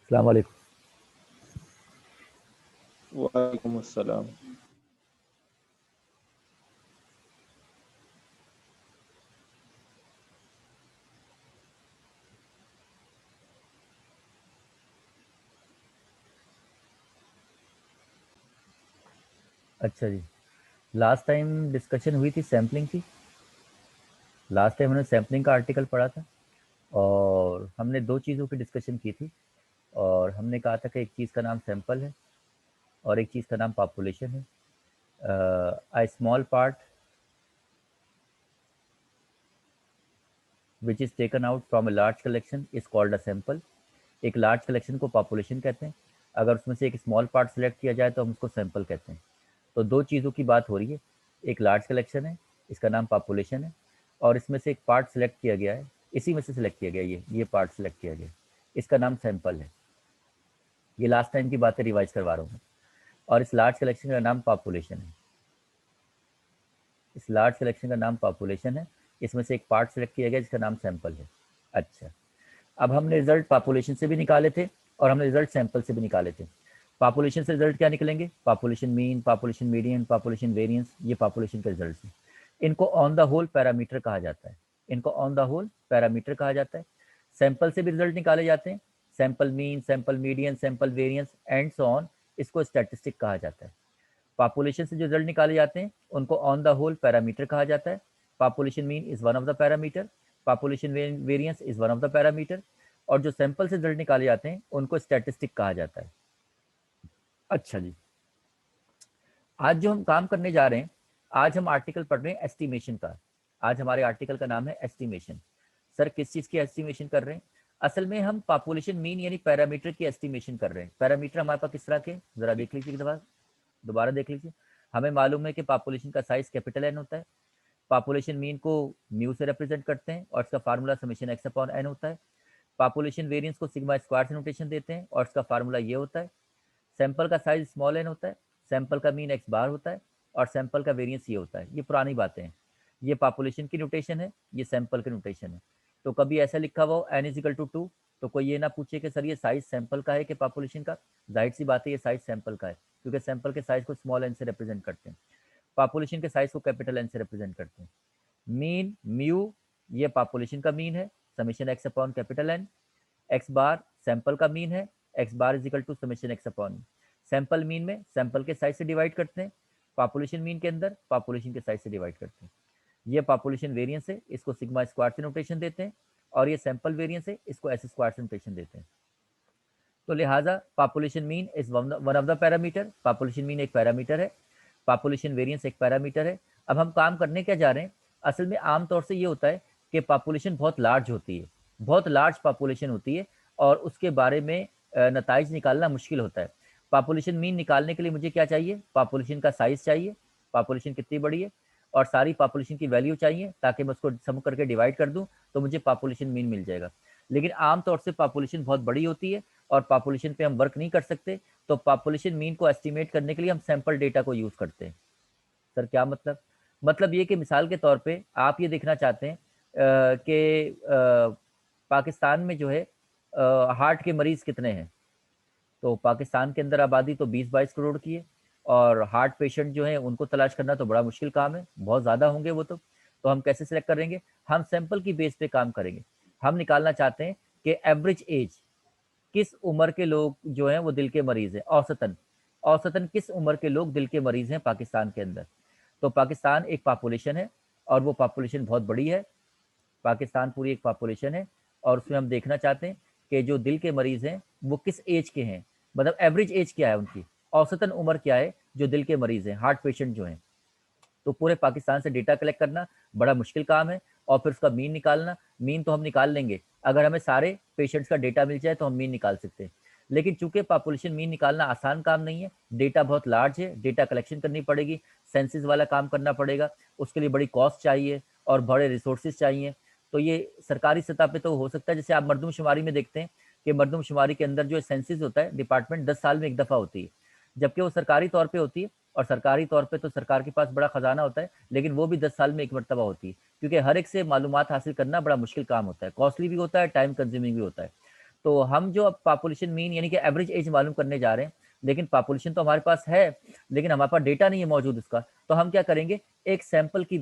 अस्सलाम वालेकुम। वालेकुम अस्सलाम। अच्छा जी, लास्ट टाइम डिस्कशन हुई थी सैम्पलिंग की। लास्ट टाइम हमने सैम्पलिंग का आर्टिकल पढ़ा था और हमने दो चीज़ों की डिस्कशन की थी। और हमने कहा था कि एक चीज़ का नाम सैंपल है और एक चीज़ का नाम पॉपुलेशन है। A small part which is taken out from a large collection is called a sample. एक लार्ज कलेक्शन को पॉपुलेशन कहते हैं। अगर उसमें से एक स्मॉल पार्ट सेलेक्ट किया जाए तो हम उसको सैंपल कहते हैं। तो दो चीज़ों की बात हो रही है। एक लार्ज कलेक्शन है, इसका नाम पॉपुलेशन है, और इसमें से एक पार्ट सेलेक्ट किया गया है, इसी में से सिलेक्ट किया गया है, ये पार्ट सेलेक्ट किया गया, इसका नाम सैंपल है। ये लास्ट टाइम की बातें रिवाइज करवा रहा हूँ। और इस लार्ज कलेक्शन का नाम पॉपुलेशन है। इस लार्ज कलेक्शन का नाम पॉपुलेशन है। इसमें से एक पार्ट सेलेक्ट किया गया जिसका नाम सैंपल है। अच्छा, अब हमने रिजल्ट पॉपुलेशन से भी निकाले थे और हमने रिजल्ट सैंपल से भी निकाले थे। पॉपुलेशन से रिजल्ट क्या निकलेंगे? Population mean, population median, population variance, ये पॉपुलेशन के रिजल्ट हैं। इनको ऑन द होल पैरामीटर कहा जाता है। इनको ऑन द होल पैरामीटर कहा जाता है। सैंपल से भी रिजल्ट निकाले जाते हैं, sample mean, sample median, sample variance and so on. इसको स्टैटिस्टिक कहा जाता है। पॉपुलेशन से जो रिजल्ट निकाले जाते हैं उनको ऑन द होल पैरामीटर कहा जाता है। Population mean is one of the parameter, population variance is one of the parameter, और जो सैंपल से रिजल्ट निकाले जाते हैं उनको स्टैटिस्टिक कहा जाता है। अच्छा जी, आज जो हम काम करने जा रहे हैं, आज हम आर्टिकल पढ़ रहे हैं एस्टिमेशन का। आज हमारे आर्टिकल का नाम है एस्टिमेशन। सर किस चीज़ की एस्टिमेशन कर रहे हैं? असल में हम पॉपुलेशन मीन यानी पैरामीटर की एस्टिमेशन कर रहे हैं। पैरामीटर हमारे पास किस तरह के, जरा देख लीजिए एक दफा, दोबारा देख लीजिए। हमें मालूम है कि पॉपुलेशन का साइज कैपिटल एन होता है। पॉपुलेशन मीन को म्यू से रिप्रेजेंट करते हैं और इसका formula summation x upon n होता है। पॉपुलेशन वेरिएंस को सिग्मा स्क्वायर से नोटेशन देते हैं और इसका फार्मूला ये होता है। सैंपल का साइज स्मॉल एन होता है, सैंपल का मीन एक्स बार होता है और सैंपल का वेरिएंस ये होता है। ये पुरानी बातें हैं। ये पॉपुलेशन की नोटेशन है, ये सैंपल की नोटेशन है। तो कभी ऐसा लिखा हुआ हो एन इज इक्वल टू 2, तो कोई ये ना पूछे कि सर ये साइज सैंपल का है कि पॉपुलेशन का। जाहिर सी बात है ये साइज सैंपल का है, क्योंकि सैंपल के साइज को स्मॉल एन से रिप्रेजेंट करते हैं, पॉपुलेशन के साइज को कैपिटल एन से रिप्रेजेंट करते हैं। मीन म्यू, ये पॉपुलेशन का मीन है, summation x upon capital N. X bar sample का मीन है, x bar is equal to summation x upon. Sample mean में सैंपल के साइज से डिवाइड करते हैं, पॉपुलेशन मीन के अंदर पॉपुलेशन के साइज से डिवाइड करते हैं। ये पॉपुलेशन वेरिएंस है, इसको सिग्मा स्क्वायर से नोटेशन देते हैं, और ये सैंपल वेरिएंस है, इसको एस स्क्वायर से नोटेशन देते हैं। तो लिहाजा population mean is one of the parameter. Population mean एक पैरामीटर है, पॉपुलेशन वेरिएंस एक पैरामीटर है। अब हम काम करने क्या जा रहे हैं? असल में आमतौर से ये होता है कि पॉपुलेशन बहुत लार्ज होती है, बहुत लार्ज पॉपुलेशन होती है, और उसके बारे में नताइज निकालना मुश्किल होता है। पॉपुलेशन मीन निकालने के लिए मुझे क्या चाहिए? पॉपुलेशन का साइज चाहिए, पॉपुलेशन कितनी बड़ी है, और सारी पॉपुलेशन की वैल्यू चाहिए, ताकि मैं उसको सम करके डिवाइड कर दूं तो मुझे पॉपुलेशन मीन मिल जाएगा। लेकिन आमतौर से पॉपुलेशन बहुत बड़ी होती है और पॉपुलेशन पे हम वर्क नहीं कर सकते, तो पॉपुलेशन मीन को एस्टिमेट करने के लिए हम सैंपल डेटा को यूज करते हैं। सर क्या मतलब? मतलब ये कि मिसाल के तौर पे आप ये देखना चाहते हैं कि पाकिस्तान में जो है हार्ट के मरीज कितने हैं। तो पाकिस्तान के अंदर आबादी तो 20-22 करोड़ की है, और हार्ट पेशेंट जो है उनको तलाश करना तो बड़ा मुश्किल काम है, बहुत ज़्यादा होंगे वो तो हम कैसे सिलेक्ट करेंगे? हम सैंपल की बेस पे काम करेंगे। हम निकालना चाहते हैं कि एवरेज एज, किस उम्र के लोग जो हैं वो दिल के मरीज हैं, औसतन औसतन किस उम्र के लोग दिल के मरीज हैं पाकिस्तान के अंदर। तो पाकिस्तान एक पॉपुलेशन है, और वो पॉपुलेशन बहुत बड़ी है। पाकिस्तान पूरी एक पॉपुलेशन है, और उसमें हम देखना चाहते हैं कि जो दिल के मरीज हैं वो किस एज के हैं, मतलब एवरेज एज क्या है उनकी, औसतन उम्र क्या है जो दिल के मरीज हैं, हार्ट पेशेंट जो हैं। तो पूरे पाकिस्तान से डेटा कलेक्ट करना बड़ा मुश्किल काम है, और फिर उसका मीन निकालना। मीन तो हम निकाल लेंगे, अगर हमें सारे पेशेंट्स का डेटा मिल जाए तो हम मीन निकाल सकते हैं। लेकिन चूंकि पॉपुलेशन मीन निकालना आसान काम नहीं है, डेटा बहुत लार्ज है, डेटा कलेक्शन करनी पड़ेगी, सेंसिस वाला काम करना पड़ेगा, उसके लिए बड़ी कॉस्ट चाहिए और बड़े रिसोर्सेज चाहिए। तो ये सरकारी सतह पे तो हो सकता है, जैसे आप मरदमशुमारी में देखते हैं कि मरदमशुमारी के अंदर जो सेंसिस होता है डिपार्टमेंट 10 साल में एक दफ़ा होती है, जबकि वो सरकारी तौर पे होती है, और सरकारी तौर पे तो सरकार के पास बड़ा खजाना होता है, लेकिन वो भी 10 साल में एक मरतबा होती है, क्योंकि हर एक से मालूमात हासिल करना बड़ा मुश्किल काम होता है, कॉस्टली भी होता है, टाइम कंज्यूमिंग भी होता है। तो हम जो अब पॉपुलेशन मीन यानी कि एवरेज एज मालूम करने जा रहे हैं, लेकिन पॉपुलेशन तो हमारे पास है, लेकिन हमारे पास डेटा नहीं है मौजूद उसका। तो हम क्या करेंगे, एक सैंपल की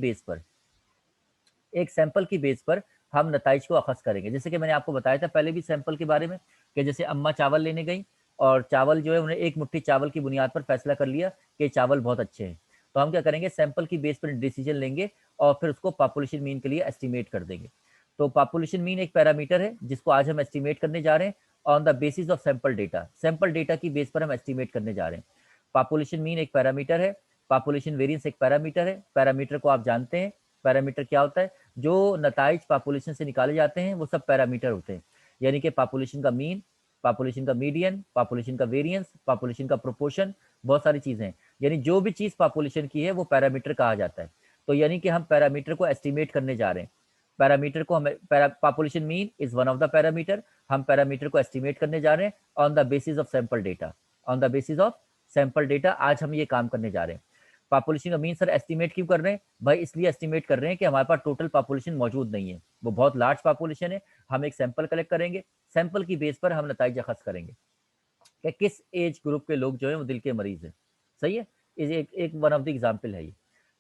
बेस पर हम नताइज को अखज़ करेंगे। जैसे कि मैंने आपको बताया था पहले भी सैंपल के बारे में, कि जैसे अम्मा चावल लेने गई और चावल जो है उन्हें एक मुट्ठी चावल की बुनियाद पर फैसला कर लिया कि चावल बहुत अच्छे हैं। तो हम क्या करेंगे, सैंपल की बेस पर डिसीजन लेंगे और फिर उसको पॉपुलेशन मीन के लिए एस्टिमेट कर देंगे। तो पॉपुलेशन मीन एक पैरामीटर है जिसको आज हम एस्टिमेट करने जा रहे हैं on the basis of sample data. Sample data की बेस पर हम एस्टिमेट करने जा रहे हैं। पॉपुलेशन मीन एक पैरामीटर है, पॉपुलेशन वेरिएंस एक पैरामीटर है। पैरामीटर को आप जानते हैं, पैरामीटर क्या होता है, जो नताइज पॉपुलेशन से निकाले जाते हैं वो सब पैरामीटर होते हैं। यानी कि पॉपुलेशन का मीन, पॉपुलेशन का मीडियन, पॉपुलेशन का वेरिएंस, पॉपुलेशन का प्रोपोर्शन, बहुत सारी चीजें। यानी जो भी चीज पॉपुलेशन की है वो पैरामीटर कहा जाता है। तो यानी कि हम पैरामीटर को एस्टिमेट करने जा रहे हैं। पैरामीटर को हमें population mean is one of the parameter. हम पैरामीटर को एस्टिमेट करने जा रहे हैं on the basis of sample data. On the basis of sample data आज हम ये काम करने जा रहे हैं। पॉपुलेशन का मीन सर एस्टिमेट क्यों कर रहे हैं भाई? इसलिए एस्टिमेट कर रहे हैं कि हमारे पास टोटल पॉपुलेशन मौजूद नहीं है, वो बहुत लार्ज पॉपुलेशन है। हम एक सैंपल कलेक्ट करेंगे, सैंपल की बेस पर हम नताइज अखज़ करेंगे कि किस एज ग्रुप के लोग जो है वो दिल के मरीज हैं। सही है, इस एक वन ऑफ द एग्जाम्पल है ये।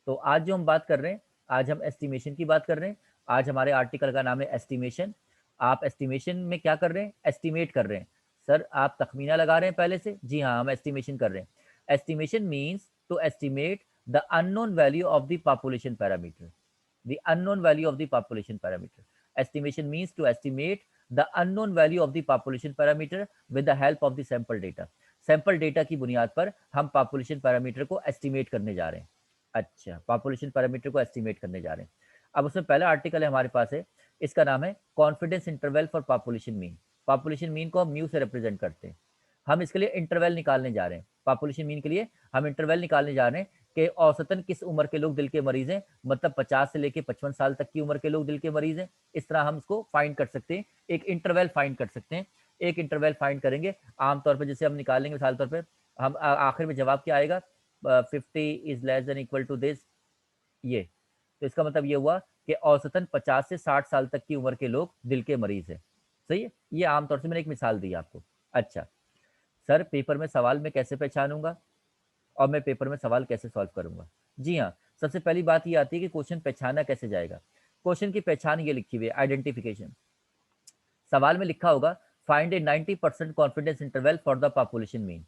तो आज जो हम बात कर रहे हैं, आज हम एस्टिमेशन की बात कर रहे हैं। आज हमारे आर्टिकल का नाम है एस्टिमेशन। आप एस्टिमेशन में क्या कर रहे हैं, एस्टिमेट कर रहे हैं। सर आप तखमीना लगा रहे हैं पहले से? जी हाँ, हम एस्टिमेशन कर रहे हैं। Estimation means to estimate the unknown value of the population parameter. The unknown value of the population parameter. Estimation means to estimate the unknown value of the population parameter with the help of the sample data. Sample data की बुनियाद पर हम population parameter को estimate करने जा रहे हैं। अच्छा, population parameter को estimate करने जा रहे हैं। अब उसमें पहला आर्टिकल है हमारे पास है, इसका नाम है confidence interval for population mean. Population mean को हम म्यू से रिप्रेजेंट करते हैं। हम इसके लिए इंटरवल निकालने जा रहे हैं। पॉपुलेशन मीन के लिए हम इंटरवल निकालने जा रहे हैं कि औसतन किस उम्र के लोग दिल के मरीज हैं, मतलब 50 से लेके 55 साल तक की उम्र के लोग दिल के मरीज हैं। इस तरह हम इसको फाइंड कर सकते हैं, एक इंटरवल फाइंड कर सकते हैं। एक इंटरवल फाइंड करेंगे आमतौर पर, जैसे हम निकालेंगे मिसाल तौर पर, हम आखिर में जवाब क्या आएगा, 50 is less than equal to this, ये। तो इसका मतलब ये हुआ कि औसतन 50 से 60 साल तक की उम्र के लोग दिल के मरीज हैं। सही है, ये आमतौर से मैंने एक मिसाल दी आपको। अच्छा सर, पेपर में सवाल में कैसे पहचानूंगा और मैं पेपर में सवाल कैसे सॉल्व करूंगा? जी हाँ, सबसे पहली बात ये आती है कि क्वेश्चन पहचाना कैसे जाएगा। क्वेश्चन की पहचान ये लिखी हुई है, आइडेंटिफिकेशन। सवाल में लिखा होगा find A 90% confidence interval for the population mean.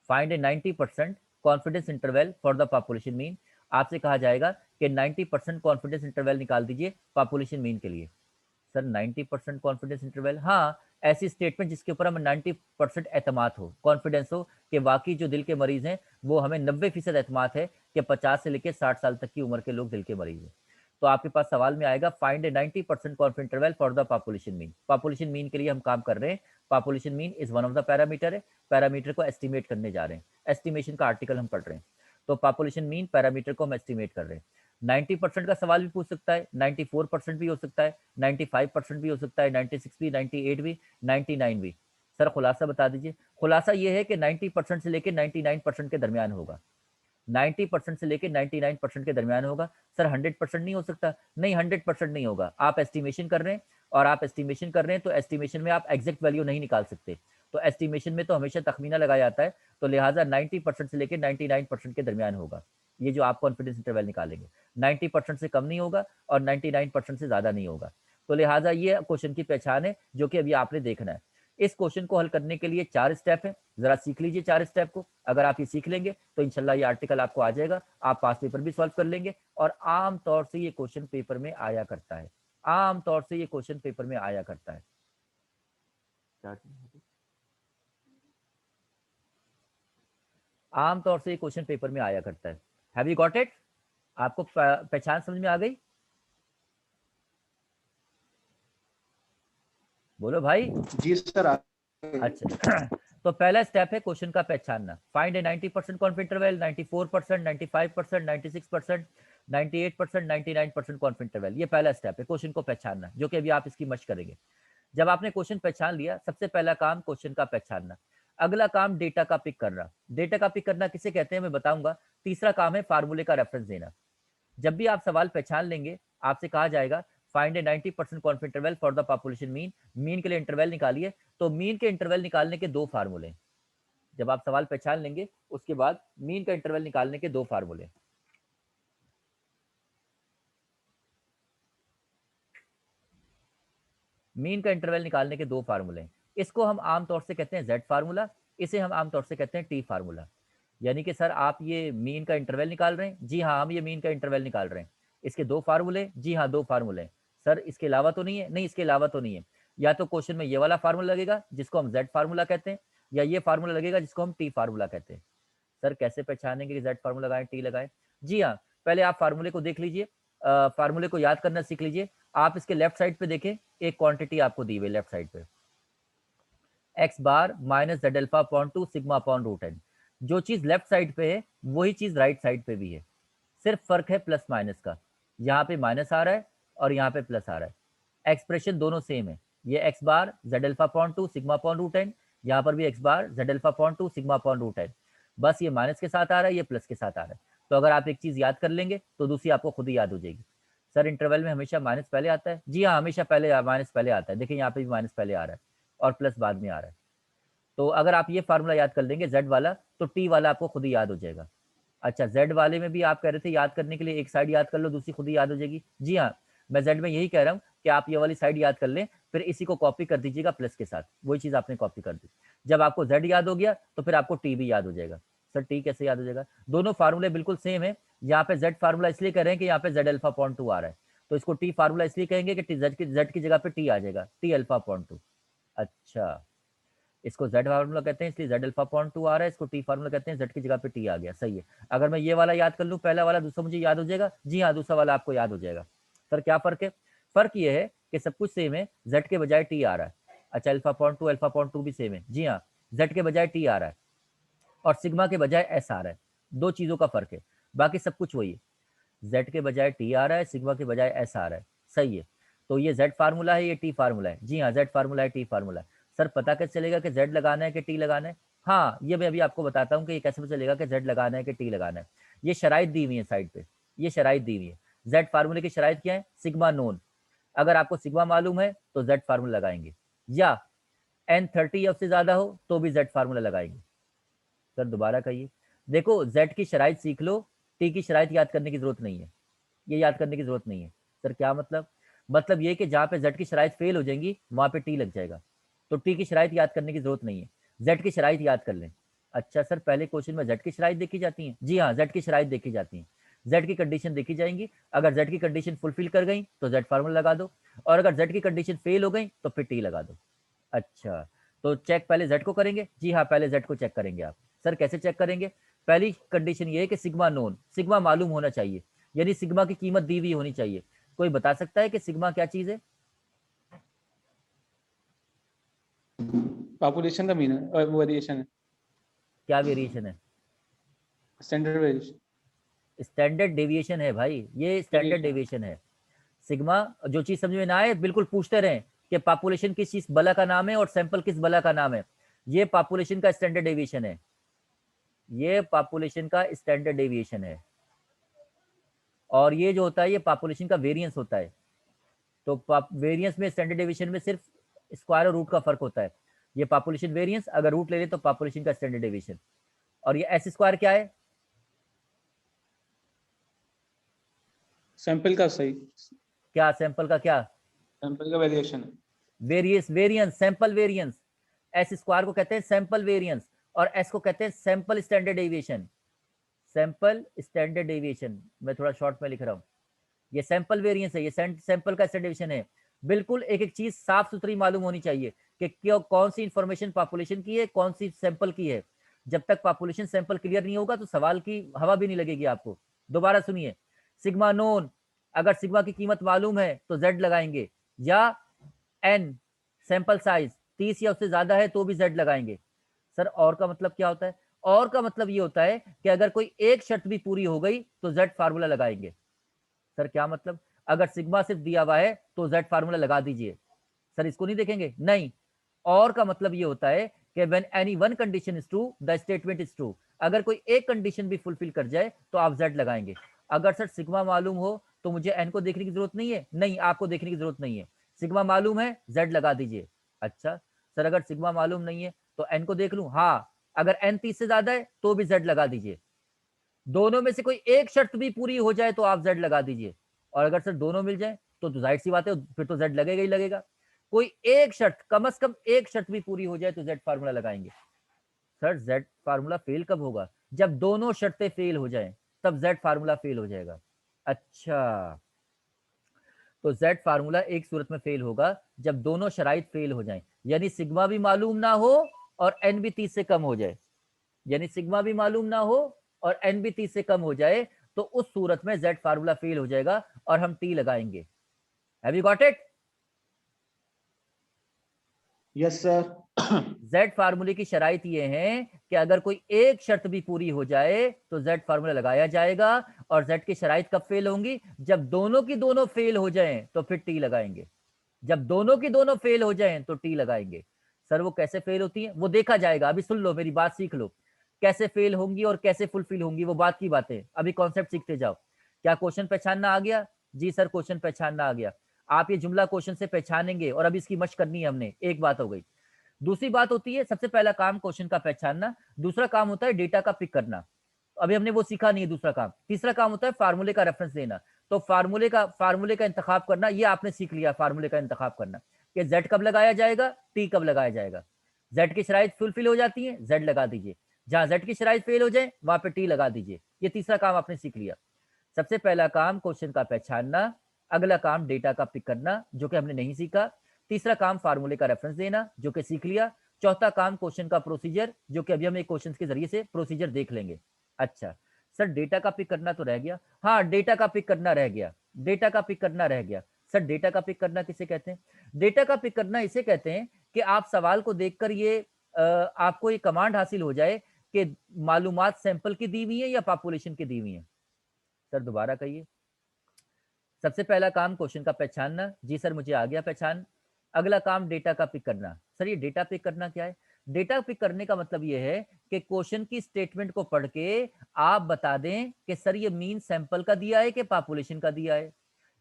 Find A 90% confidence interval for the population mean. आपसे कहा जाएगा कि 90% कॉन्फिडेंस इंटरवल निकाल दीजिए पॉपुलेशन मीन के लिए। सर 90% कॉन्फिडेंस इंटरवल, हाँ, ऐसी स्टेटमेंट जिसके ऊपर हमें 90% एतमाद हो, कॉन्फिडेंस हो कि वाकई जो दिल के मरीज हैं वो हमें 90% एतमाद है कि 50 से लेकर 60 साल तक की उम्र के लोग दिल के मरीज हैं। तो आपके पास सवाल में आएगा find A 90% confidence interval for the population mean. Population mean के लिए हम काम कर रहे हैं। Population mean is one of the parameter है, पैरामीटर को एस्टिमेट करने जा रहे हैं। एस्टिमेशन का आर्टिकल हम पढ़ रहे हैं। तो पॉपुलेशन मीन पैरामीटर को हम एस्टिमेट कर रहे हैं। 90% का सवाल भी पूछ सकता है, 94% भी हो सकता है, 95% भी हो सकता है, 96 भी, 98 भी, 99 भी। सर खुलासा बता दीजिए। खुलासा ये है कि 90% से लेकर 99% के दरमियान होगा। 90% से लेकर 99% के दरमियान होगा। सर 100% नहीं हो सकता? नहीं, 100% नहीं होगा। आप एस्टिमेशन कर रहे हैं, और आप एस्टिमेशन कर रहे हैं तो एस्टिमेशन में आप एग्जैक्ट वैल्यू नहीं निकाल सकते। तो एस्टिमेशन में तो हमेशा तखमीना लगाया जाता है। तो लिहाजा 90% से लेकर 99% के दरमियान होगा ये जो आप कॉन्फिडेंस इंटरवल निकालेंगे। 90% से कम नहीं होगा और 99% से ज़्यादा नहीं होगा। तो लिहाजा ये क्वेश्चन की पहचान है जो कि अभी आपने देखना है। इस क्वेश्चन को हल करने के लिए 4 स्टेप हैं, जरा सीख लीजिए 4 स्टेप को। अगर आप ये सीख लेंगे तो इंशाल्लाह ये आर्टिकल आपको आ जाएगा, आप पास पेपर भी सॉल्व कर लेंगे। और आम तौर से ये क्वेश्चन पेपर में आया करता है, आम तौर से ये क्वेश्चन पेपर में आया करता है। आम तौर से ये क्वेश्चन पेपर में आया करता है। Have you got it? आपको पहचान समझ में आ गई? बोलो भाई। जी सर अच्छा तो पहला स्टेप है क्वेश्चन का पहचानना। फाइंड ए 90% कॉन्फिडेंस इंटरवल, 94%, 95%, 96%, 98%, 99% कॉन्फिडेंस इंटरवल। ये पहला स्टेप है क्वेश्चन को पहचानना, जो कि अभी आप इसकी मशक करेंगे। जब आपने क्वेश्चन पहचान लिया, सबसे पहला काम क्वेश्चन का पहचानना। अगला काम डेटा का पिक करना। डेटा का पिक करना किसे कहते हैं मैं बताऊंगा। तीसरा काम है फार्मूले का रेफरेंस देना। जब भी आप सवाल पहचान लेंगे, आपसे कहा जाएगा find A 90% confidence interval for the population mean, mean के लिए इंटरवल निकालिए। तो मीन के इंटरवल निकालने के दो फार्मूले, जब आप सवाल पहचान लेंगे उसके बाद मीन का इंटरवल निकालने के दो फार्मूले। मीन का इंटरवल निकालने के दो फार्मूले, इसको हम आमतौर से कहते हैं जेड फार्मूला, इसे हम आमतौर से कहते हैं टी फार्मूला। यानी कि सर आप ये मीन का इंटरवल निकाल रहे हैं, जी हाँ हम ये मीन का इंटरवल निकाल रहे हैं, इसके दो फार्मूले, जी हाँ दो फार्मूले। सर इसके अलावा तो नहीं है, नहीं इसके अलावा तो नहीं है। या तो क्वेश्चन में ये वाला फार्मूला लगेगा जिसको हम जेड फार्मूला कहते हैं, या ये फार्मूला लगेगा जिसको हम टी फार्मूला कहते हैं। सर कैसे पहचानेंगे कि जेड फार्मूला लगाएं टी लगाएं? जी हाँ, पहले आप फार्मूले को देख लीजिए, फार्मूले को याद करना सीख लीजिए। आप इसके लेफ्ट साइड पे देखें, एक क्वांटिटी आपको दी हुई लेफ्ट साइड पे, x bar minus z alpha upon 2 sigma upon root n. जो चीज लेफ्ट साइड पे है वही चीज राइट साइड पे भी है, सिर्फ फर्क है प्लस माइनस का। यहाँ पे माइनस आ रहा है और यहाँ पे प्लस आ रहा है, एक्सप्रेशन दोनों सेम है। ये x bar z alpha upon 2 sigma upon root n, यहाँ पर भी x bar z alpha upon 2 sigma upon root n, बस ये माइनस के साथ आ रहा है, ये प्लस के साथ आ रहा है। तो अगर आप एक चीज याद कर लेंगे तो दूसरी आपको खुद ही याद हो जाएगी। सर इंटरवल में हमेशा माइनस पहले आता है, जी हाँ हमेशा पहले माइनस पहले आता है। देखिए यहाँ पे भी माइनस पहले आ रहा है और प्लस बाद में आ रहा है। तो अगर आप ये फार्मूला याद कर लेंगे जेड वाला, तो टी वाला आपको खुद ही याद हो जाएगा। अच्छा, जेड वाले में भी आप कह रहे थे याद करने के लिए एक साइड याद कर लो, दूसरी खुद ही याद हो जाएगी। जी हाँ, मैं जेड में यही कह रहा हूँ कि आप ये वाली साइड याद कर लें, फिर इसी को कॉपी कर दीजिएगा प्लस के साथ, वही चीज आपने कॉपी कर दी। जब आपको जेड याद हो गया तो फिर आपको टी भी याद हो जाएगा। सर टी कैसे याद हो जाएगा? दोनों फार्मूले बिल्कुल सेम है। यहाँ पे जेड फार्मूला इसलिए कह रहे हैं कि यहाँ पे जेड अल्फा अपॉन 2 आ रहा है, तो इसको टी फार्मूला इसलिए कहेंगे कि जेड की जगह पे टी आ जाएगा, टी अल्फा अपॉन 2। अच्छा, इसको जेड फार्मूला कहते हैं इसलिए जेड अल्फा अपॉन 2 आ रहा है, इसको टी फार्मूला कहते हैं जेड की जगह पे टी आ गया। सही है। अगर मैं ये वाला याद कर लूँ, पहला वाला दूसरा मुझे याद हो जाएगा, जी हाँ दूसरा वाला आपको याद हो जाएगा। सर क्या फर्क है? फर्क ये है कि सब कुछ सेम है, जेड के बजाय टी आ रहा है। अच्छा, अल्फा अपॉन टू भी सेम है, जी हाँ जेड के बजाय टी आ रहा है और सिग्मा के बजाय एस आ रहा है, दो चीजों का फर्क है, बाकी सब कुछ वही है। जेड के बजाय टी आ रहा है, सिग्मा के बजाय एस आ रहा है। सही है। तो ये जेड फार्मूला है, ये टी फार्मूला है। जी हाँ जेड फार्मूला है, टी फार्मूला है। सर पता कैसे चलेगा कि जेड लगाना है कि टी लगाना है? हाँ, ये मैं अभी आपको बताता हूँ कि ये कैसे पता चलेगा कि जेड लगाना है कि टी लगाना है। ये शराइत दी हुई है साइड पे, ये शराइत दी हुई है। जेड फार्मूले की शराइत क्या है? Sigma known. अगर आपको सिग्मा मालूम है तो जेड फार्मूला लगाएंगे, या एन 30 या उससे ज्यादा हो तो भी जेड फार्मूला लगाएंगे। सर दोबारा कहिए। देखो जेड की शराइत सीख लो, टी की शराइत याद करने की जरूरत नहीं है, ये याद करने की जरूरत नहीं है। सर क्या मतलब? मतलब ये कि जहाँ पे जेड की शराइत फेल हो जाएंगी वहां पे टी लग जाएगा, तो टी की शराइत याद करने की जरूरत नहीं है, जेड की शराइत याद कर लें। अच्छा सर, पहले क्वेश्चन में जेड की शराइत देखी जाती है? जी हाँ जेड की शराइत देखी जाती है, जेड की कंडीशन देखी जाएंगी। अगर जेड की कंडीशन फुलफिल कर गई तो जेड फार्मूला लगा दो, और अगर जेड की कंडीशन फेल हो गई तो फिर टी लगा दो। अच्छा, तो चेक पहले जेड को करेंगे? जी हाँ पहले जेड को चेक करेंगे आप। सर कैसे चेक करेंगे? पहली कंडीशन ये है कि सिग्मा नोन, सिग्मा मालूम होना चाहिए, यानी सिग्मा की कीमत दी हुई होनी चाहिए। कोई बता सकता है कि सिग्मा क्या चीज है? पॉपुलेशन का मीन है, वेरिएशन है, क्या वेरिएशन है? स्टैंडर्ड वेरिएशन, स्टैंडर्ड डेविएशन है भाई, ये स्टैंडर्ड डेविएशन है। सिग्मा, जो चीज समझ में ना आए बिल्कुल पूछते रहें कि पॉपुलेशन किस चीज बला का नाम है और सैंपल किस बला का नाम है। ये पॉपुलेशन का स्टैंडर्ड डेविएशन है, ये पॉपुलेशन का स्टैंडर्ड डेविएशन है। और ये जो होता है ये पॉपुलेशन का वेरिएंस होता है। तो वेरिएंस में स्टैंडर्ड डेविएशन में सिर्फ स्क्वायर और रूट का फर्क होता है। ये पॉपुलेशन वेरिएंस, अगर रूट ले ले तो पॉपुलेशन का स्टैंडर्ड डेविएशन। और ये एस स्क्वायर क्या है? सैंपल का सही, क्या सैंपल का क्या? सैंपल का वेरिएशन है। Various variance, sample variance. S square को कहते हैं सैंपल वेरिएंस और एस को कहते हैं sample standard deviation. Sample standard deviation, मैं थोड़ा शॉर्ट में लिख रहा हूँ। ये सैंपल वेरिएंस है, ये सैंपल का स्टैंडर्ड डेविएशन है। बिल्कुल एक एक चीज साफ सुथरी मालूम होनी चाहिए कि क्यों, कौन सी इंफॉर्मेशन पॉपुलेशन की है, कौन सी सैंपल की है। जब तक पॉपुलेशन सैंपल क्लियर नहीं होगा तो सवाल की हवा भी नहीं लगेगी आपको। दोबारा सुनिए, सिग्मा नोन, अगर सिग्मा की कीमत मालूम है तो जेड लगाएंगे, या एन सैंपल साइज 30 या उससे ज्यादा है तो भी जेड लगाएंगे। सर और का मतलब क्या होता है? और का मतलब ये होता है कि अगर कोई एक शर्त भी पूरी हो गई तो जेड फार्मूला लगाएंगे। सर क्या मतलब? अगर सिग्मा सिर्फ दिया हुआ है तो जेड फार्मूला लगा दीजिए। सर इसको नहीं देखेंगे? नहीं। और का मतलब ये होता है कि when any one condition is true the statement is true. अगर कोई एक कंडीशन भी फुलफिल कर जाए तो आप जेड लगाएंगे। अगर सर सिग्मा मालूम हो तो मुझे एन को देखने की जरूरत नहीं है? नहीं, आपको देखने की जरूरत नहीं है। सिग्मा मालूम है, जेड लगा दीजिए। अच्छा सर, अगर सिग्मा मालूम नहीं है तो एन को देख लूं? हाँ, अगर एन 30 से ज्यादा है तो भी जेड लगा दीजिए। दोनों में से कोई एक शर्त भी पूरी हो जाए तो आप जेड लगा दीजिए। और अगर सर दोनों मिल जाए तो जाहिर सी बात है, फिर तो जेड लगेगा ही लगेगा। कोई एक शर्त, कम से कम एक शर्त भी पूरी हो जाए तो जेड फार्मूला लगाएंगे। सर जेड फार्मूला फेल कब होगा? जब दोनों शर्तें फेल हो जाएं, तब जेड फार्मूला फेल हो जाएगा। अच्छा, तो जेड फार्मूला एक सूरत में फेल होगा जब दोनों शराइत फेल हो जाएं, यानी सिग्मा भी मालूम ना हो और एन भी 30 से कम हो जाए। यानी सिग्मा भी मालूम ना हो और एन भी 30 से कम हो जाए, तो उस सूरत में जेड फार्मूला फेल हो जाएगा और हम टी लगाएंगे। Have you got it? Yes sir. Z फार्मूले की शराइत ये है कि अगर कोई एक शर्त भी पूरी हो जाए तो जेड फार्मूला लगाया जाएगा। और जेड की शराइत कब फेल होंगी? जब दोनों की दोनों फेल हो जाएं तो फिर टी लगाएंगे। जब दोनों की दोनों फेल हो जाएं तो टी लगाएंगे। सर वो कैसे फेल होती है वो देखा जाएगा। अभी सुन लो, मेरी बात सीख लो। कैसे फेल होंगी और कैसे फुलफिल होंगी वो बात की बातें, अभी कॉन्सेप्ट सीखते जाओ। क्या क्वेश्चन पहचानना आ गया? जी सर, क्वेश्चन पहचानना आ गया। आप ये जुमला क्वेश्चन से पहचानेंगे और अभी इसकी मशक करनी है हमने। एक बात हो गई। दूसरी बात होती है, सबसे पहला काम क्वेश्चन का पहचानना, दूसरा काम होता है डेटा का पिक करना। अभी हमने वो सीखा नहीं है दूसरा काम। तीसरा काम होता है फार्मूले का रेफरेंस देना। तो फार्मूले का इंतखाब करना, ये आपने सीख लिया, फार्मूले का इंतखाब करना कि जेड कब लगाया जाएगा, टी कब लगाया जाएगा। जेड की शराइत फुलफिल हो जाती है, जेड लगा दीजिए। जहां जेड की शराइत फेल हो जाए वहां पे टी लगा दीजिए। ये तीसरा काम आपने सीख लिया। सबसे पहला काम क्वेश्चन का पहचानना, अगला काम डेटा का पिक करना जो कि हमने नहीं सीखा, तीसरा काम फार्मूले का रेफरेंस देना जो कि सीख लिया, चौथा काम क्वेश्चन का प्रोसीजर जो कि अभी हम एक क्वेश्चन के जरिए से प्रोसीजर देख लेंगे। अच्छा सर, डेटा का पिक करना तो रह गया। हाँ, डेटा का पिक करना रह गया, डेटा का पिक करना रह गया। सर डेटा का पिक करना किसे कहते हैं? डेटा का पिक करना इसे कहते हैं कि आप सवाल को देखकर ये आपको ये कमांड हासिल हो जाए कि मालूमात सैंपल की दी हुई है या पॉपुलेशन की दी हुई है। सर दोबारा कहिए। सबसे पहला काम क्वेश्चन का पहचानना। जी सर, मुझे आ गया पहचान। अगला काम डेटा का पिक करना। सर ये डेटा पिक करना क्या है? डेटा पिक करने का मतलब ये है कि क्वेश्चन की स्टेटमेंट को पढ़ के आप बता दें कि सर ये मीन सैंपल का दिया है कि पॉपुलेशन का दिया है,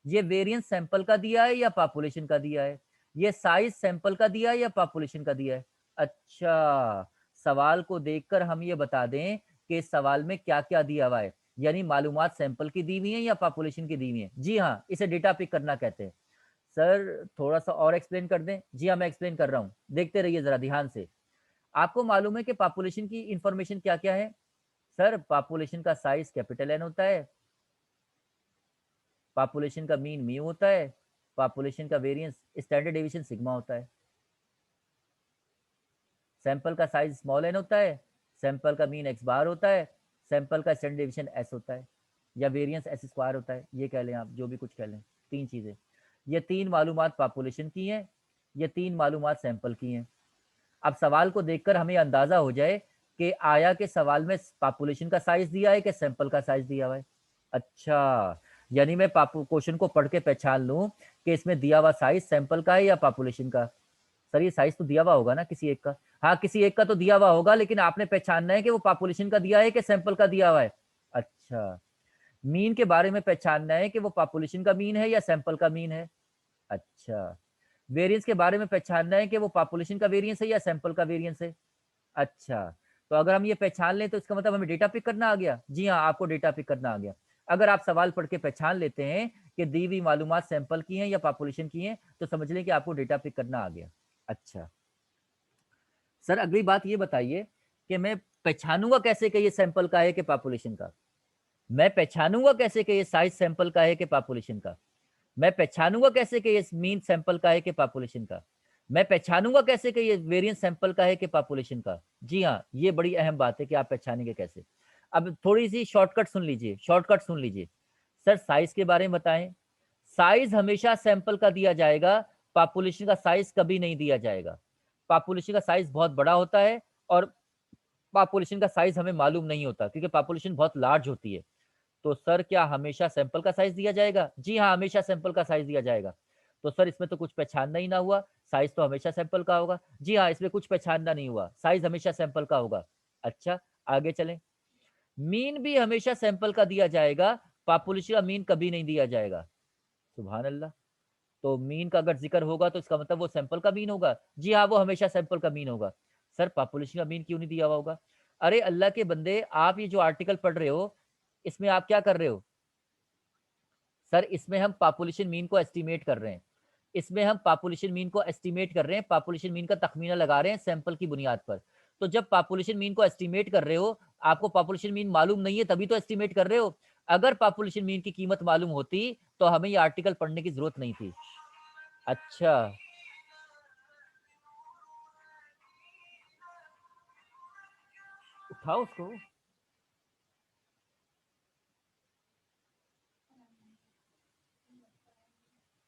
ये वेरिएंस सैंपल का दिया है या पॉपुलेशन का दिया है, ये साइज सैंपल का दिया है या पॉपुलेशन का दिया है। अच्छा, सवाल को देखकर हम ये बता दें कि इस सवाल में क्या क्या दिया हुआ है, यानी मालूमात सैंपल की दी हुई है या पॉपुलेशन की दी हुई है। जी हाँ, इसे डेटा पिक करना कहते हैं। सर थोड़ा सा और एक्सप्लेन कर दें? जी हाँ, मैं एक्सप्लेन कर रहा हूँ, देखते रहिए जरा ध्यान से। आपको मालूम है कि पॉपुलेशन की इंफॉर्मेशन क्या क्या है? सर पॉपुलेशन का साइज कैपिटल एन होता है, पॉपुलेशन का मीन म्यू होता है, पॉपुलेशन का वेरिएंस स्टैंडर्ड डेविएशन सिग्मा होता है, सैंपल का साइज स्मॉल एन होता है, सैंपल का मीन एक्स बार होता है, सैंपल का स्टैंडर्ड डेविएशन एस होता है, या वेरिएंस एस स्क्वायर होता है। ये कह लें आप, जो भी कुछ कह लें, तीन चीज़ें। ये तीन मालूमात पॉपुलेशन की हैं, ये तीन मालूमात सैंपल की हैं। अब सवाल को देखकर हमें अंदाज़ा हो जाए कि आया के सवाल में पॉपुलेशन का साइज दिया है कि सैंपल का साइज दिया हुआ है। अच्छा, यानी मैं क्वेश्चन को पढ़ के पहचान लूँ कि इसमें दिया हुआ साइज सैंपल का है या पॉपुलेशन का। सर ये साइज तो दिया हुआ होगा ना किसी एक का? हाँ, किसी एक का तो दिया हुआ होगा, लेकिन आपने पहचानना है कि वो पॉपुलेशन का दिया है कि सैंपल का दिया हुआ है। अच्छा, मीन के बारे में पहचानना है कि वो पॉपुलेशन का मीन है या सैंपल का मीन है। अच्छा, वेरिएंस के बारे में पहचानना है कि वो पॉपुलेशन का वेरिएंस है या सैंपल का वेरिएंस है। अच्छा, तो अगर हम ये पहचान लें तो इसका मतलब हमें डेटा पिक करना आ गया। जी हाँ, आपको डेटा पिक करना आ गया। अगर आप सवाल पढ़ के पहचान लेते हैं कि दी हुई मालूमात सैंपल की हैं या पॉपुलेशन की हैं, तो समझ लें कि आपको डेटा पिक करना आ गया। अच्छा सर, अगली बात ये बताइए कि मैं पहचानूंगा कैसे कि ये सैंपल का है कि पॉपुलेशन का? मैं पहचानूंगा कैसे कि ये साइज सैंपल का है कि पॉपुलेशन का? मैं पहचानूंगा कैसे कि ये मीन सैंपल का है कि पॉपुलेशन का? मैं पहचानूंगा कैसे कि ये वेरिएंस सैंपल का है कि पॉपुलेशन का? जी हाँ, ये बड़ी अहम बात है कि आप पहचानेंगे कैसे। अब थोड़ी सी शॉर्टकट सुन लीजिए, शॉर्टकट सुन लीजिए। सर साइज के बारे में बताएं। साइज हमेशा सैंपल का दिया जाएगा, पॉपुलेशन का साइज कभी नहीं दिया जाएगा। पॉपुलेशन का साइज बहुत बड़ा होता है और पॉपुलेशन का साइज हमें मालूम नहीं होता, क्योंकि पॉपुलेशन बहुत लार्ज होती है। तो सर क्या हमेशा सैंपल का साइज दिया जाएगा? जी हाँ, हमेशा सैंपल का साइज दिया जाएगा। तो सर इसमें तो कुछ पहचानना ही ना हुआ, साइज तो हमेशा सैंपल का होगा। जी हाँ, इसमें कुछ पहचानना नहीं हुआ, साइज हमेशा सैंपल का होगा। अच्छा, आगे चलें। मीन भी हमेशा सैंपल का दिया जाएगा, पॉपुलेशन का मीन कभी नहीं दिया जाएगा। सुभान अल्लाह। तो मीन का अगर जिक्र होगा तो इसका मतलब वो सैंपल का मीन होगा। जी हाँ, वो हमेशा सैंपल का मीन होगा। सर पॉपुलेशन का मीन क्यों नहीं दिया हुआ होगा? अरे अल्लाह के बंदे, आप ये जो आर्टिकल पढ़ रहे हो इसमें आप क्या कर रहे हो? सर इसमें हम पॉपुलेशन मीन को एस्टिमेट कर रहे हैं। इसमें हम पॉपुलेशन मीन को एस्टिमेट कर रहे हैं, पॉपुलेशन मीन का तखमीना लगा रहे हैं सैंपल की बुनियाद पर। तो जब पॉपुलेशन मीन को एस्टिमेट कर रहे हो, आपको पॉपुलेशन मीन मालूम नहीं है तभी तो एस्टिमेट कर रहे हो। अगर पॉपुलेशन मीन की कीमत मालूम होती तो हमें ये आर्टिकल पढ़ने की जरूरत नहीं थी। अच्छा, उठाओ उसको।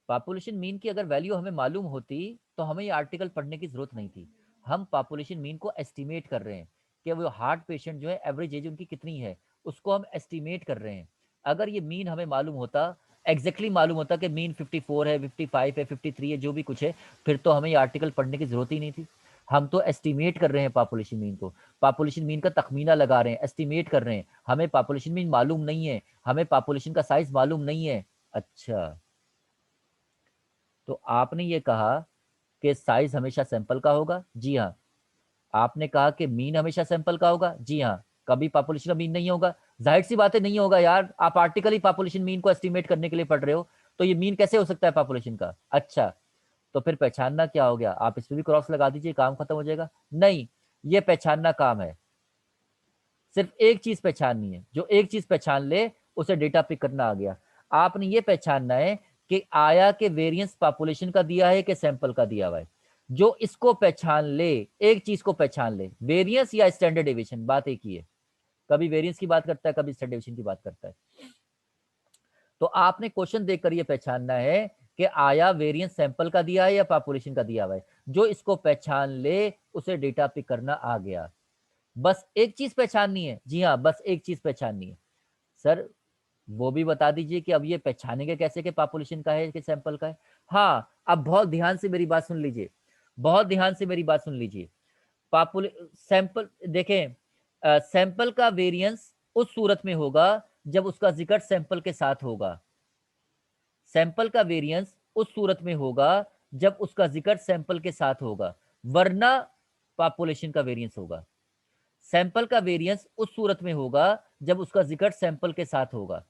पॉपुलेशन मीन की अगर वैल्यू हमें मालूम होती तो हमें ये आर्टिकल पढ़ने की जरूरत नहीं थी। हम पॉपुलेशन मीन को एस्टिमेट कर रहे हैं कि वो हार्ट पेशेंट जो है एवरेज एज उनकी कितनी है, उसको हम एस्टिमेट कर रहे हैं। अगर ये मीन हमें मालूम होता, एग्जैक्टली मालूम होता कि मीन 54 है, 55 है, 53 है, जो भी कुछ है, फिर तो हमें ये आर्टिकल पढ़ने की जरूरत ही नहीं थी। हम तो एस्टिमेट कर रहे हैं पॉपुलेशन मीन को, पॉपुलेशन मीन का तखमीना लगा रहे हैं, एस्टिमेट कर रहे हैं। हमें पॉपुलेशन मीन मालूम नहीं है, हमें पॉपुलेशन का साइज मालूम नहीं है। अच्छा, तो आपने ये कहा कि साइज हमेशा सैंपल का होगा। जी हाँ। आपने कहा कि मीन हमेशा सैंपल का होगा। जी हाँ। कभी पॉपुलेशन का मीन नहीं होगा। जाहिर सी बात है नहीं होगा यार, आप आर्टिकल ही पॉपुलेशन मीन को एस्टिमेट करने के लिए पढ़ रहे हो, तो ये मीन कैसे हो सकता है पॉपुलेशन का? अच्छा, तो फिर पहचानना क्या हो गया? आप इस पर भी क्रॉस लगा दीजिए, काम खत्म हो जाएगा। नहीं, ये पहचानना काम है। सिर्फ एक चीज पहचाननी है, जो एक चीज पहचान ले उसे डेटा पिक करना आ गया। आपने ये पहचानना है कि आया के वेरिएंस पॉपुलेशन का दिया है कि सैंपल का दिया हुआ है। जो इसको पहचान ले, एक चीज को पहचान ले, वेरिएंस या स्टैंडर्ड डेविएशन, बात एक ही है। कभी वेरिएंस की बात करता है, कभी स्टैंडर्ड डेविएशन की बात करता है। तो आपने क्वेश्चन देखकर ये पहचानना है कि आया वेरिएंस सैंपल का दिया है या पॉपुलेशन का दिया हुआ है। जो इसको पहचान ले उसे डेटा पिक करना आ गया। बस एक चीज पहचाननी है। जी हाँ, बस एक चीज पहचाननी है। सर वो भी बता दीजिए कि अब ये पहचानेंगे कैसे कि पॉपुलेशन का है कि सैंपल का है? हाँ, अब बहुत ध्यान से मेरी बात सुन लीजिए, बहुत ध्यान से मेरी बात सुन लीजिए। सैंपल देखें, सैंपल का वेरिएंस उस सूरत में होगा जब उसका जिक्र सैंपल के साथ होगा। सैंपल का वेरिएंस उस सूरत में होगा जब उसका जिक्र सैंपल के साथ होगा, वरना पॉपुलेशन का वेरिएंस होगा। सैंपल का वेरिएंस उस सूरत में होगा जब उसका जिक्र सैंपल के साथ होगा।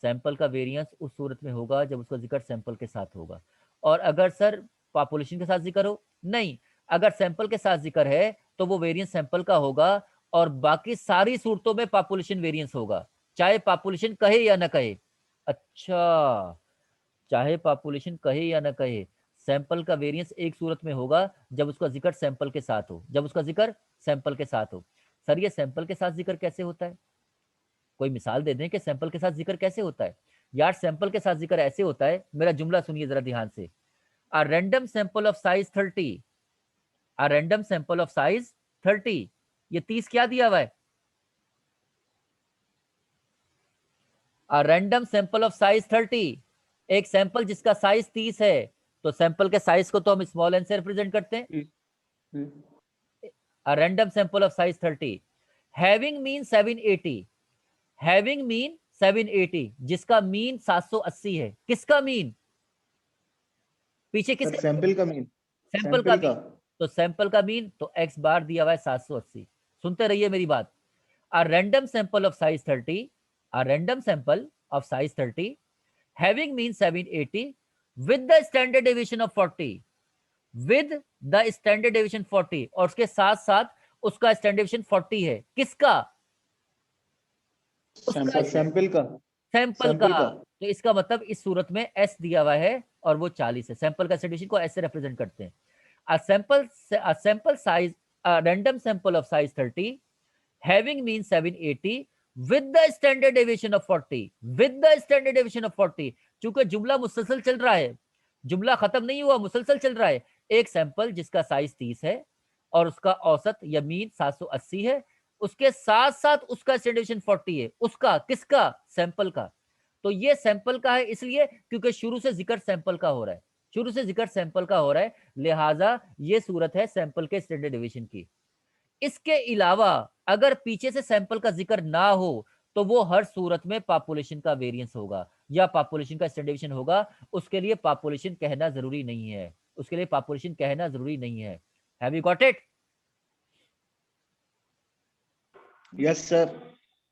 सैंपल का वेरिएंस उस सूरत में होगा जब उसका जिक्र सैंपल के साथ होगा। और अगर सर पॉपुलेशन के साथ जिक्र हो, नहीं, अगर सैंपल के साथ जिक्र है तो वो वेरिएंस सैंपल का होगा और बाकी सारी सूरतों में पॉपुलेशन वेरिएंस होगा, चाहे पॉपुलेशन कहे या ना कहे। अच्छा, चाहे पॉपुलेशन कहे या ना कहे, सैंपल का वेरिएंस एक सूरत में होगा जब उसका जिक्र सैंपल के साथ हो, जब उसका जिक्र सैंपल के साथ हो। सर ये सैंपल के साथ जिक्र कैसे होता है? कोई मिसाल दे दें कि सैंपल के साथ जिक्र कैसे होता है? यार सैंपल के साथ जिक्र ऐसे होता है, मेरा जुमला सुनिए जरा ध्यान से। A random sample of size 30, a random sample of size 30, ये 30 क्या दिया हुआ है? A random sample of size 30, एक सैंपल जिसका साइज 30 है, तो सैंपल के साइज को तो हम स्मॉल एन से रिप्रेजेंट करते हैं। A random sample of size 30, having mean 780, having mean 780, जिसका मीन 780 है। किसका मीन? पीछे सर किसका? सैंपल का मीन, सैंपल का सैंपल का। मीन। तो सैंपल का मीन तो एक्स बार दिया हुआ है 780। सुनते रहिए मेरी बात। A random sample of size 30, a random sample of size 30 having mean 780 with the standard deviation of 40, with the standard deviation 40, और उसके साथ साथ उसका स्टैंडर्ड डेविएशन 40 है। किसका? उसका, सैंपल का। सैंपल का। सैंपल का। तो इसका मतलब इस सूरत में एस दिया हुआ है और वो 40 है। सैंपल का स्टैंडर्ड डेविएशन को एस से रिप्रेजेंट करते हैं। A sample size, a random sample of size 30 having mean 780 with the standard deviation of 40, with the standard deviation of 40। चूंकि जुमला मुसलसल चल रहा है, जुमला खत्म नहीं हुआ, मुसलसल चल रहा है। एक सैंपल जिसका साइज 30 है और उसका औसत या मीन 780 है, उसके साथ साथ उसका स्टैंडर्ड डेविएशन 40 है। उसका, किसका? सैंपल का। तो ये सैंपल का है इसलिए क्योंकि शुरू से जिक्र सैंपल का हो रहा है, शुरू से जिक्र सैंपल का हो रहा है, लिहाजा ये सूरत है सैंपल के स्टैंडर्ड डेविएशन की। इसके अलावा अगर पीछे से सैंपल का जिक्र ना हो तो वो हर सूरत में पॉपुलेशन का वेरिएंस होगा या पॉपुलेशन का स्टैंडर्ड डेविएशन होगा। उसके लिए पॉपुलेशन कहना जरूरी नहीं है, उसके लिए पॉपुलेशन कहना जरूरी नहीं है। Have you got it? Yes sir.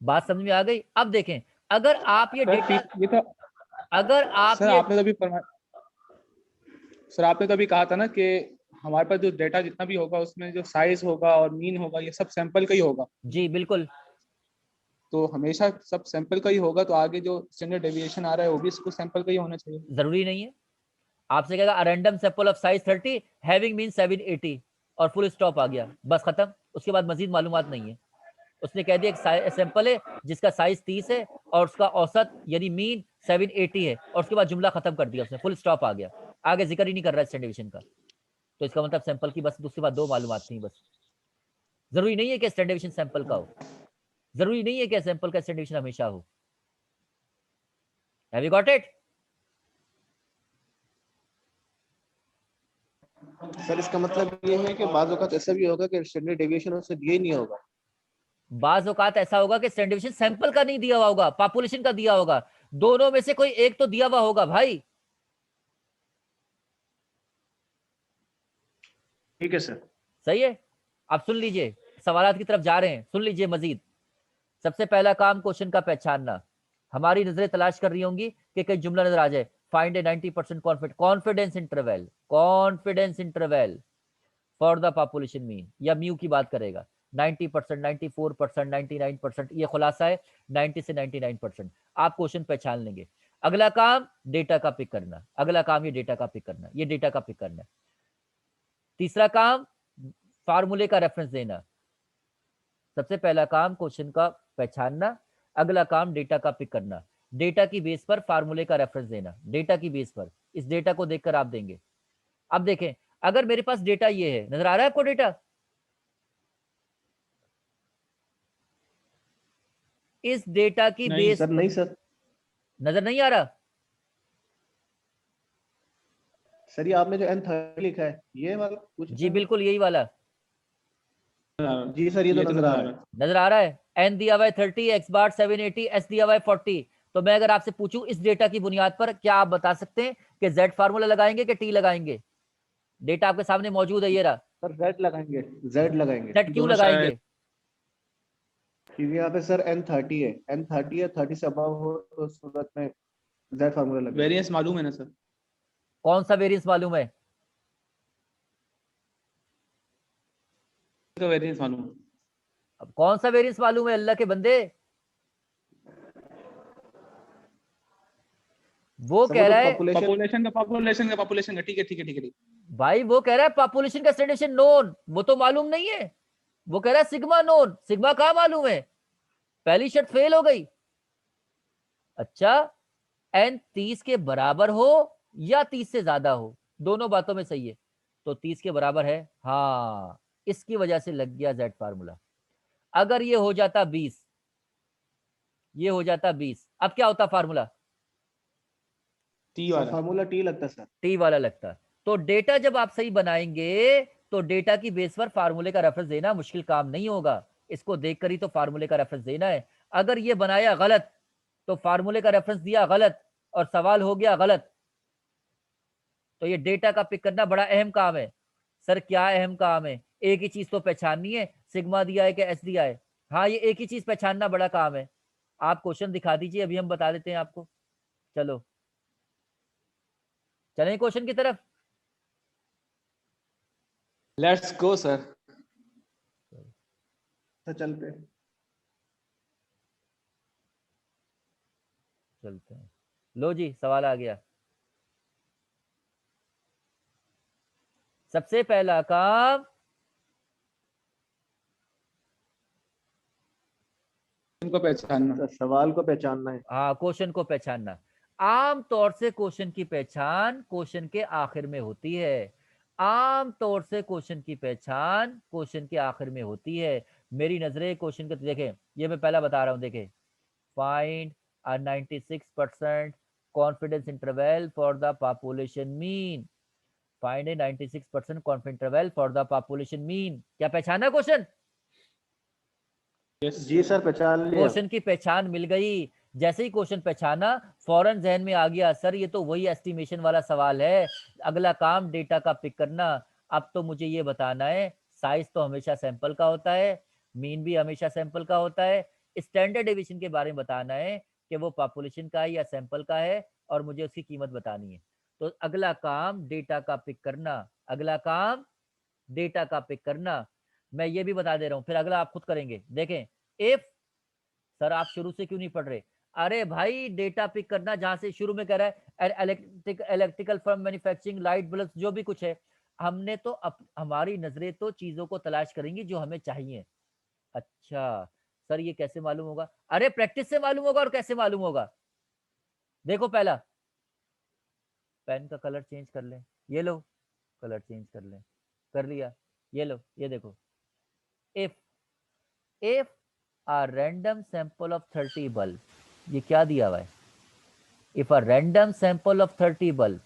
बात समझ में आ गई? अब देखें, अगर आप ये सर डेटा, ये तो अगर आप सर ये, आपने तो अभी सर आपने तो अभी कहा था ना कि हमारे पास जो डेटा जितना भी होगा उसमें जो साइज होगा और मीन होगा ये सब सैंपल का ही होगा। जी बिल्कुल, तो हमेशा सब सैंपल का ही होगा, तो आगे जो स्टैंडर्ड डेविएशन आ रहा है वो भी इसको सैंपल का ही होना चाहिए। जरूरी नहीं है। आपसे कहेगा random sample of size 30 having mean 780 और फुल स्टॉप आ गया, बस खत्म। उसके बाद मजीद मालूमात नहीं है। उसने कह दिया एक सैंपल है जिसका साइज 30 है और उसका औसत यानी मीन 780 है, और उसके बाद जुमला खत्म कर दिया उसने, फुल स्टॉप आ गया, आगे जिक्र ही नहीं कर रहा है स्टैंडर्ड डेविएशन का। तो इसका मतलब सैंपल की बस उसके बाद दो मालूमात थी बस। जरूरी नहीं है कि स्टैंडर्ड डेविएशन सैंपल का हो, जरूरी नहीं है कि सैंपल का स्टैंडर्ड डेविएशन हमेशा हो। Have you got it? Sir इसका मतलब ये है कि बाज़ औक़ात ऐसा भी होगा कि स्टैंडर्ड डेविएशन उससे दिया ही नहीं होगा। बाज औकात ऐसा होगा कि स्टैंडर्ड डेविएशन सैंपल का नहीं दिया हुआ होगा, पॉपुलेशन का दिया होगा। दोनों में से कोई एक तो दिया हुआ होगा भाई। ठीक है सर। सही है। आप सुन लीजिए, सवालात की तरफ जा रहे हैं, सुन लीजिए मजीद। सबसे पहला काम क्वेश्चन का पहचानना। हमारी नजरें तलाश कर रही होंगी कि कई जुमला नजर आ जाए। Find A 90% confidence interval, confidence interval for the population mean, या म्यू की बात करेगा। 90%, 94%, 99%, ये खुलासा है 90 से 99%। आप क्वेश्चन पहचान लेंगे। अगला काम डेटा का पिक करना, अगला काम ये डेटा का पिक करना, ये डेटा का पिक करना। तीसरा काम फार्मूले का रेफरेंस देना। सबसे पहला काम क्वेश्चन का पहचानना, अगला काम डेटा का पिक करना। डेटा की बेस पर फार्मूले का रेफरेंस देना, डेटा की बेस पर। इस डेटा को देखकर आप देंगे। अब देखें, अगर मेरे पास डेटा ये है, नजर आ रहा है आपको डेटा? इस डेटा की नहीं बेस, सर नहीं सर। नजर नहीं आ रहा? सर ये आपने जो N30 लिखा है ये वाला कुछ जी बिल्कुल यही वाला। जी सर ये तो नजर आ रहा है। नजर आ रहा है? एन दिया हुआ है 30, एक्स बार 780, एस दिया हुआ है 40। तो मैं अगर आपसे पूछूं इस डेटा की बुनियाद पर क्या आप बता सकते हैं कि जेड फार्मूला लगाएंगे कि टी लगाएंगे? डेटा आपके सामने मौजूद है, ये रहा। सर Z लगाएंगे, Z लगाएंगे। जेड क्यों दोनों लगाएंगे? क्योंकि यहाँ पे सर N30 है, N30 है, 30 से अबव हो तो उस सूरत में Z फार्मूला लगेगा। वेरिएंस मालूम है ना सर? कौन सा वेरिएंस मालूम है? तो वेरिएंस मालूम है। अब कौन सा वेरिएंस मालूम है अल्लाह के बंदे? वो सर कह तो रहा है पॉपुलेशन का ठीक है ठीक है ठीक है ठीक है। भाई, वो कह रहा है पॉपुलेशन का स्टैंडर्ड नोन, वो तो मालूम नहीं है। वो कह रहा है सिग्मा नोन, सिग्मा कहां मालूम है? पहली शर्त फेल हो गई। अच्छा, एन 30 के बराबर हो या 30 से ज्यादा हो, दोनों बातों में सही है। तो 30 के बराबर है, हाँ, इसकी वजह से लग गया जेड फार्मूला। अगर ये हो जाता 20, ये हो जाता 20, अब क्या होता फार्मूला? टी सर वाला फार्मूला T लगता है सर। टी वाला लगता। तो डेटा जब आप सही बनाएंगे तो डेटा की बेस पर फार्मूले का रेफरेंस देना मुश्किल काम नहीं होगा। इसको देखकर ही तो फार्मूले का रेफरेंस देना है। अगर ये बनाया गलत तो फार्मूले का रेफरेंस दिया गलत और सवाल हो गया गलत। तो ये डेटा का पिक करना बड़ा अहम काम है। सर क्या अहम काम है? एक ही चीज तो पहचाननी है, सिग्मा दिया है कि एस दिया है। हाँ, ये एक ही चीज पहचानना बड़ा काम है। आप क्वेश्चन दिखा दीजिए, अभी हम बता देते हैं आपको। चलो चलें क्वेश्चन की तरफ। Let's go sir. सर चलते हैं। चलते हैं। लो जी, सवाल आ गया। सबसे पहला काम इनको पहचानना। सर सवाल को पहचानना है। हाँ, क्वेश्चन को पहचानना। आम तौर से क्वेश्चन की पहचान क्वेश्चन के आखिर में होती है। आम तौर से क्वेश्चन की पहचान क्वेश्चन के आखिर में होती है। मेरी नजरें क्वेश्चन के, देखें ये मैं पहला बता रहा हूं, देखें find a 96% confidence interval for the population mean, find a 96% confidence interval for the population mean। क्या पहचाना क्वेश्चन? यस जी सर पहचान लिया। क्वेश्चन की पहचान मिल गई। जैसे ही क्वेश्चन पहचाना फौरन जहन में आ गया, सर ये तो वही एस्टिमेशन वाला सवाल है, अगला काम डेटा का पिक करना। अब तो मुझे ये बताना है साइज तो हमेशा सैंपल का होता है, मीन भी हमेशा सैंपल का होता है, स्टैंडर्ड डेविएशन के बारे में बताना है कि वो पॉपुलेशन का है या सैंपल का है, और मुझे उसकी कीमत बतानी है। तो अगला काम डेटा का पिक करना, अगला काम डेटा का पिक करना। मैं ये भी बता दे रहा हूं, फिर अगला आप खुद करेंगे। देखें, इफ, सर आप शुरू से क्यों नहीं पढ़ रहे? अरे भाई डेटा पिक करना, जहां से शुरू में कह रहा है electrical firm manufacturing light bulb जो भी कुछ है, हमने तो हमारी नजरें तो चीजों को तलाश करेंगी जो हमें चाहिए। अच्छा सर ये कैसे मालूम होगा? अरे प्रैक्टिस से मालूम होगा। और कैसे मालूम होगा? देखो, पहला पेन का कलर चेंज कर लें, ये लो कलर चेंज कर लें, कर लिया, ये लो, ये देखो, if a random sample of 30 bulb, ये क्या दिया हुआ है? if a random sample of 30 bulb,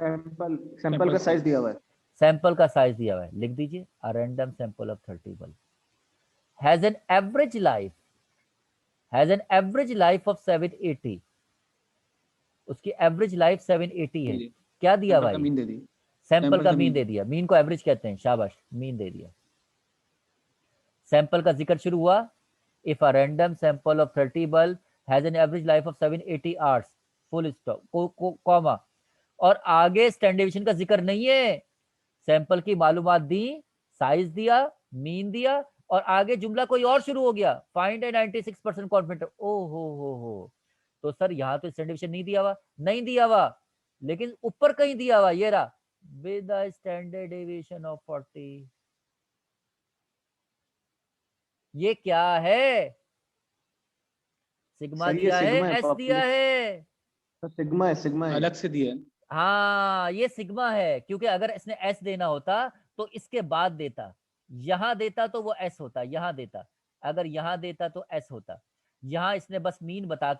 sample का साइज दिया हुआ है। सैंपल का साइज दिया हुआ है, लिख दीजिए a random sample of 30 bulb has an average life of 780, उसकी एवरेज लाइफ 780 है। क्या दिया सैंपल का भाई? Mean they the. सैंपल का मीन दे दिया, मीन को एवरेज कहते हैं, शाबाश, मीन दे दिया। सैंपल का जिक्र शुरू हुआ, if a random sample of 30 bulb has an average life of 780 hours, full stop, comma, और आगे स्टैंडर्ड डेविएशन का जिक्र नहीं है। सैंपल की मालूमात दी, साइज दिया, मीन दिया, और आगे जुमला कोई और शुरू हो गया, फाइंड ए 96% कॉन्फिडेंट। ओ हो, तो सर यहाँ तो स्टैंडर्ड डेविएशन नहीं दिया हुआ, नहीं दिया हुआ, लेकिन ऊपर कहीं दिया हुआ, ये रहा, with a standard deviation of 40। ये क्या है? सिग्मा सर ये दिया है, सिग्मा है, एस दिया है। सिग्मा है। अलग से दिया है। हाँ ये सिग्मा है, क्योंकि अगर इसने एस देना होता तो इसके बाद देता, यहां देता तो वो एस होता, यहां देता, अगर यहां देता तो एस होता। यहां इसने बस मीन बता